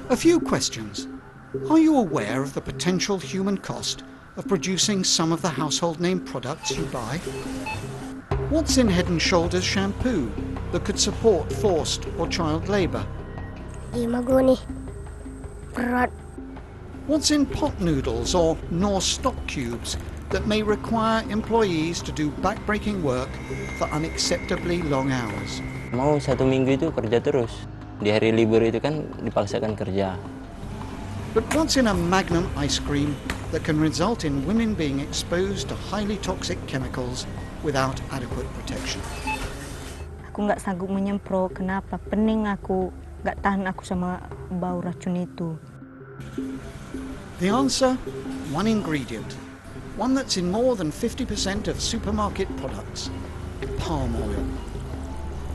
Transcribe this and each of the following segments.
A few questions. Are you aware of the potential human cost of producing some of the household name products you buy? What's in Head & Shoulders shampoo that could support forced or child labour? What's in pot noodles or Knorr stock cubes that may require employees to do back-breaking work for unacceptably long hours? Mau 1 minggu itu kerja terus. Di hari libur itu kan dipaksakan kerja. But what's in a Magnum ice cream that can result in women being exposed to highly toxic chemicals without adequate protection? Aku nggak sanggup menyemprot. Kenapa? Pening aku. Nggak tahan aku sama bau racun itu. The answer? One ingredient. One that's in more than 50% of supermarket products. Palm oil.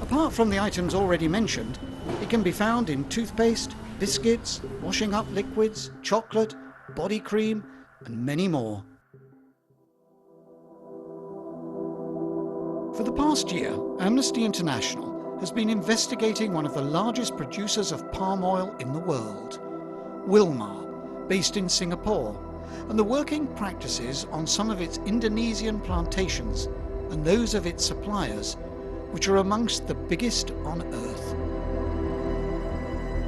Apart from the items already mentioned, it can be found in toothpaste, biscuits, washing up liquids, chocolate, body cream, and many more. For the past year, Amnesty International has been investigating one of the largest producers of palm oil in the world, Wilmar, based in Singapore, and the working practices on some of its Indonesian plantations and those of its suppliers, which are amongst the biggest on earth.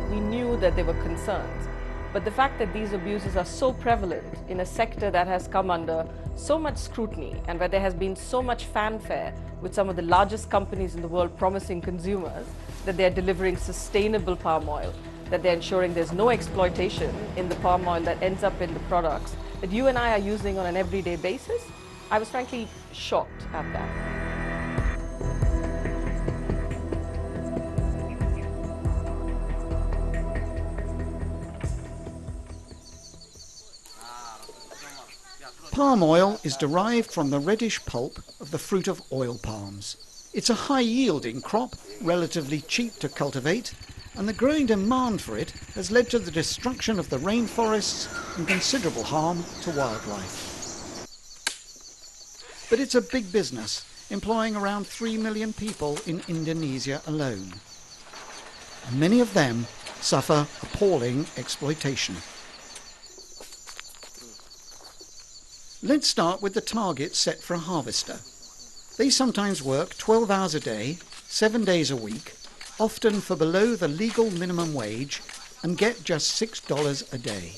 We knew that there were concerns, but the fact that these abuses are so prevalent in a sector that has come under so much scrutiny and where there has been so much fanfare with some of the largest companies in the world promising consumers that they're delivering sustainable palm oil, that they're ensuring there's no exploitation in the palm oil that ends up in the products that you and I are using on an everyday basis, I was frankly shocked at that. Palm oil is derived from the reddish pulp of the fruit of oil palms. It's a high-yielding crop, relatively cheap to cultivate, and the growing demand for it has led to the destruction of the rainforests and considerable harm to wildlife. But it's a big business, employing around 3 million people in Indonesia alone. And many of them suffer appalling exploitation. Let's start with the target set for a harvester. They sometimes work 12 hours a day, 7 days a week, often for below the legal minimum wage, and get just $6 a day.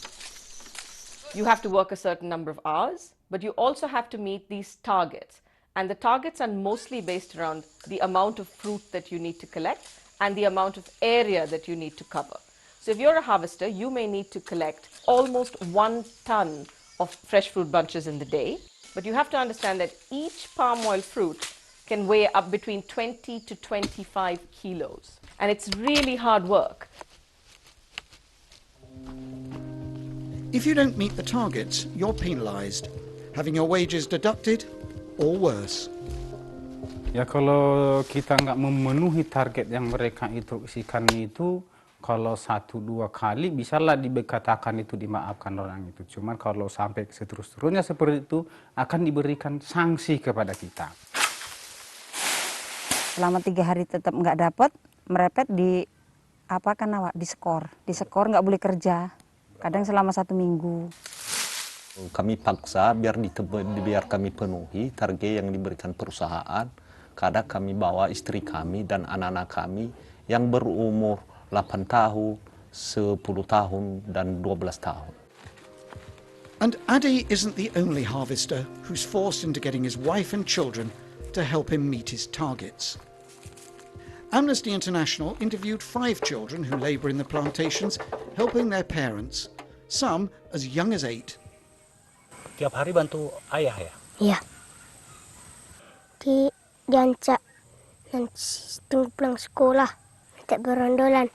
You have to work a certain number of hours, but you also have to meet these targets. And the targets are mostly based around the amount of fruit that you need to collect and the amount of area that you need to cover. So if you're a harvester, you may need to collect almost 1 ton of fresh fruit bunches in the day. But you have to understand that each palm oil fruit can weigh up between 20 to 25 kilos. And it's really hard work. If you don't meet the targets, you're penalised, having your wages deducted or worse. Ya kalau kita nggak memenuhi target yang mereka instruksikan itu, kalau 1-2 kali bisalah dikatakan itu dimaafkan orang itu. Cuman kalau sampai seterus-terusnya seperti itu akan diberikan sanksi kepada kita. Selama 3 hari tetap nggak dapat, merepet di apa kan awak diskor nggak boleh kerja. Kadang selama 1 minggu. Kami paksa biar kami penuhi target yang diberikan perusahaan. Kadang kami bawa istri kami dan anak-anak kami yang berumur 8 tahun, 10 tahun, dan 12 tahun. And Adi isn't the only harvester who's forced into getting his wife and children to help him meet his targets. Amnesty International interviewed 5 children who labour in the plantations, helping their parents, some as young as 8. Tiap hari bantu ayah ya? Iya. Diancak nanti tunggu pulang sekolah, tak berondolan.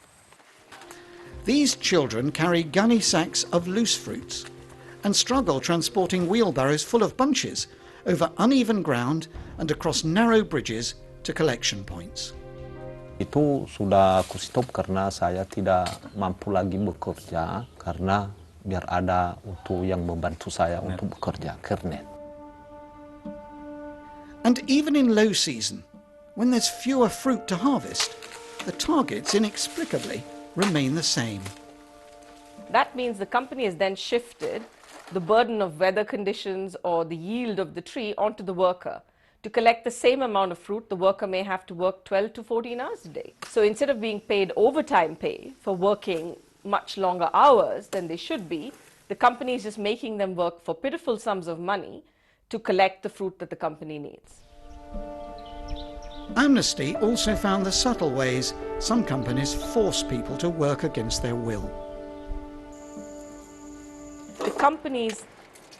These children carry gunny sacks of loose fruits and struggle transporting wheelbarrows full of bunches over uneven ground and across narrow bridges to collection points. Itu sudah aku stop karena saya tidak mampu lagi bekerja karena biar ada untuk yang membantu saya untuk bekerja, kernet. And even in low season, when there's fewer fruit to harvest, the targets inexplicably remain the same. That means the company has then shifted the burden of weather conditions or the yield of the tree onto the worker. To collect the same amount of fruit, the worker may have to work 12 to 14 hours a day. So instead of being paid overtime pay for working much longer hours than they should be, the company is just making them work for pitiful sums of money to collect the fruit that the company needs. Amnesty also found the subtle ways some companies force people to work against their will. The companies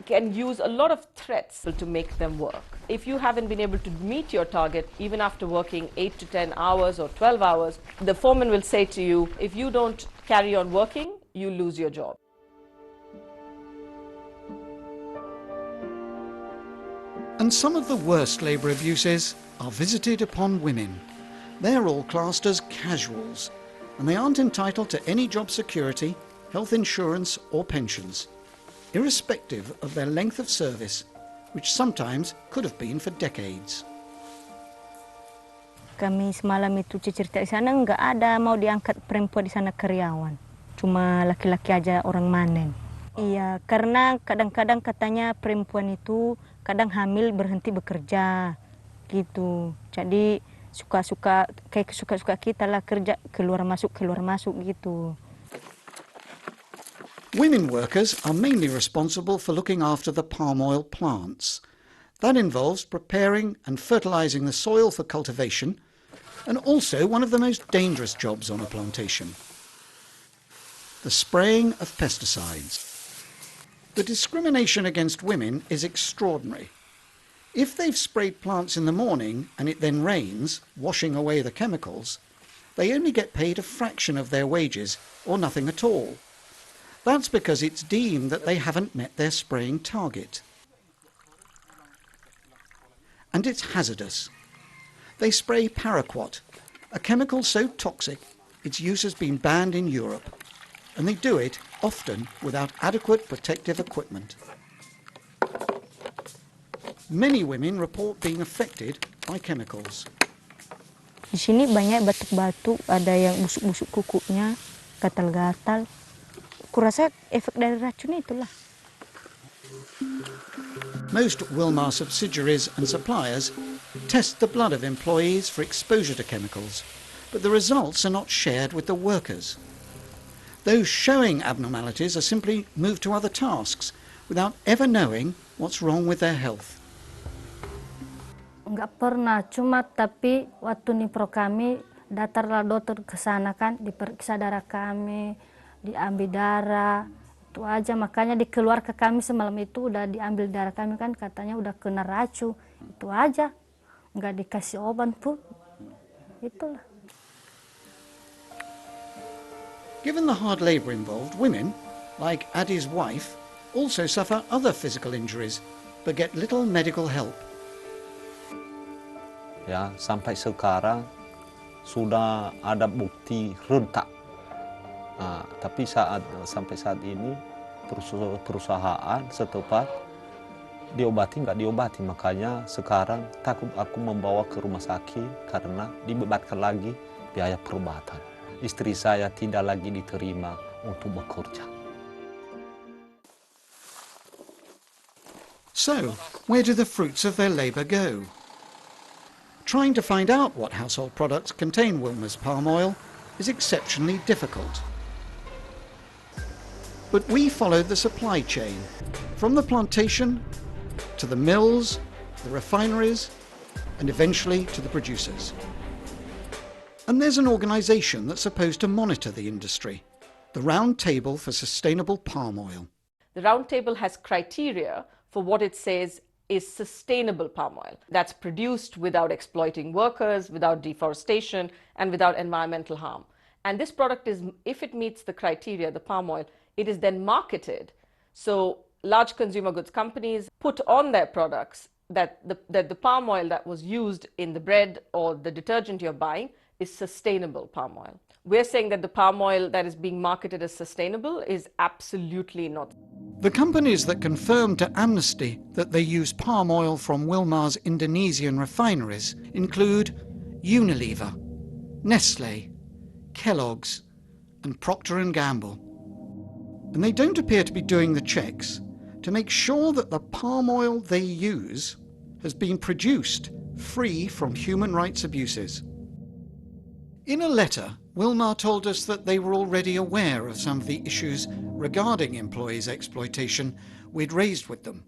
can use a lot of threats to make them work. If you haven't been able to meet your target, even after working 8 to 10 hours or 12 hours, the foreman will say to you, if you don't carry on working, you lose your job. And some of the worst labour abuses are visited upon women. They're all classed as casuals, and they aren't entitled to any job security, health insurance or pensions, irrespective of their length of service, which sometimes could have been for decades. Kami semalam itu cerita di sana nggak ada mau diangkat perempuan di sana karyawan, cuma laki-laki aja orang manen. Iya, karena kadang-kadang katanya perempuan itu kadang hamil berhenti bekerja, gitu. Jadi suka-suka kayak suka-suka kita lah kerja keluar masuk gitu. Women workers are mainly responsible for looking after the palm oil plants. That involves preparing and fertilizing the soil for cultivation, and also one of the most dangerous jobs on a plantation: the spraying of pesticides. The discrimination against women is extraordinary. If they've sprayed plants in the morning and it then rains, washing away the chemicals, they only get paid a fraction of their wages or nothing at all. That's because it's deemed that they haven't met their spraying target. And it's hazardous. They spray paraquat, a chemical so toxic its use has been banned in Europe, and they do it often without adequate protective equipment. Many women report being affected by chemicals. Di sini banyak batuk-batuk, ada yang busuk-busuk kukunya, gatal-gatal. Kurasa efek dari racun itulah. Most Wilmar subsidiaries and suppliers test the blood of employees for exposure to chemicals, but the results are not shared with the workers. Those showing abnormalities are simply moved to other tasks without ever knowing what's wrong with their health. Enggak pernah, cuma tapi waktu nipro kami datarlah dokter ke sana kan, diperiksa darah kami, diambil darah, itu aja. Makanya dikeluar ke kami semalam itu udah diambil darah kami kan, katanya udah kena racun, itu aja. Enggak dikasih obat pun, itulah. Given the hard labour involved, women, like Adi's wife, also suffer other physical injuries, but get little medical help. Ya, sampai sekarang sudah ada bukti rentak. Nah, tapi sampai saat ini perusahaan setempat diobati nggak diobati, makanya sekarang takut aku membawa ke rumah sakit karena dibebankan lagi biaya perobatan. Istri saya tidak lagi diterima untuk bekerja. So, where do the fruits of their labour go? Trying to find out what household products contain Wilmar's palm oil is exceptionally difficult. But we followed the supply chain, from the plantation to the mills, the refineries, and eventually to the producers. And there's an organisation that's supposed to monitor the industry, the Round Table for Sustainable Palm Oil. The Round Table has criteria for what it says is sustainable palm oil that's produced without exploiting workers, without deforestation, and without environmental harm. And this product is, if it meets the criteria, the palm oil, it is then marketed. So large consumer goods companies put on their products that the palm oil that was used in the bread or the detergent you're buying is sustainable palm oil. We're saying that the palm oil that is being marketed as sustainable is absolutely not. The companies that confirmed to Amnesty that they use palm oil from Wilmar's Indonesian refineries include Unilever, Nestle, Kellogg's, and Procter & Gamble. And they don't appear to be doing the checks to make sure that the palm oil they use has been produced free from human rights abuses. In a letter, Wilmar told us that they were already aware of some of the issues regarding employees' exploitation we'd raised with them,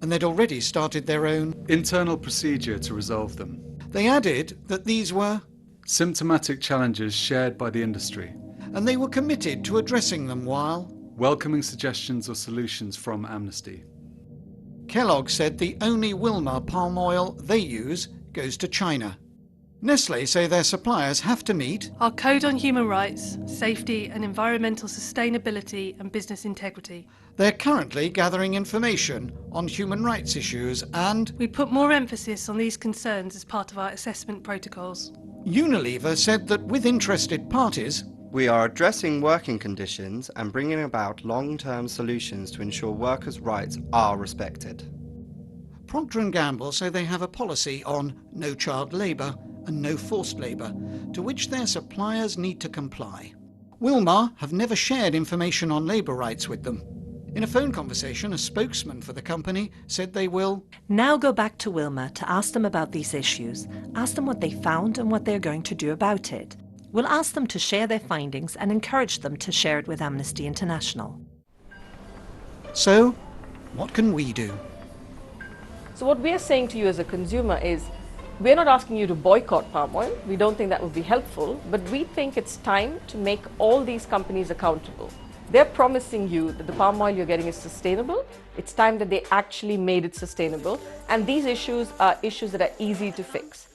and they'd already started their own internal procedure to resolve them. They added that these were symptomatic challenges shared by the industry, and they were committed to addressing them while welcoming suggestions or solutions from Amnesty. Kellogg said the only Wilmar palm oil they use goes to China. Nestle say their suppliers have to meet our Code on Human Rights, Safety and Environmental Sustainability and Business Integrity. They're currently gathering information on human rights issues, and we put more emphasis on these concerns as part of our assessment protocols. Unilever said that with interested parties, we are addressing working conditions and bringing about long-term solutions to ensure workers' rights are respected. Procter & Gamble say they have a policy on no child labour and no forced labour, to which their suppliers need to comply. Wilmar have never shared information on labour rights with them. In a phone conversation, a spokesman for the company said they will now go back to Wilmar to ask them about these issues, ask them what they found and what they're going to do about it. We'll ask them to share their findings and encourage them to share it with Amnesty International. So, what can we do? So what we are saying to you as a consumer is, we're not asking you to boycott palm oil. We don't think that would be helpful, but we think it's time to make all these companies accountable. They're promising you that the palm oil you're getting is sustainable. It's time that they actually made it sustainable. And these issues are issues that are easy to fix.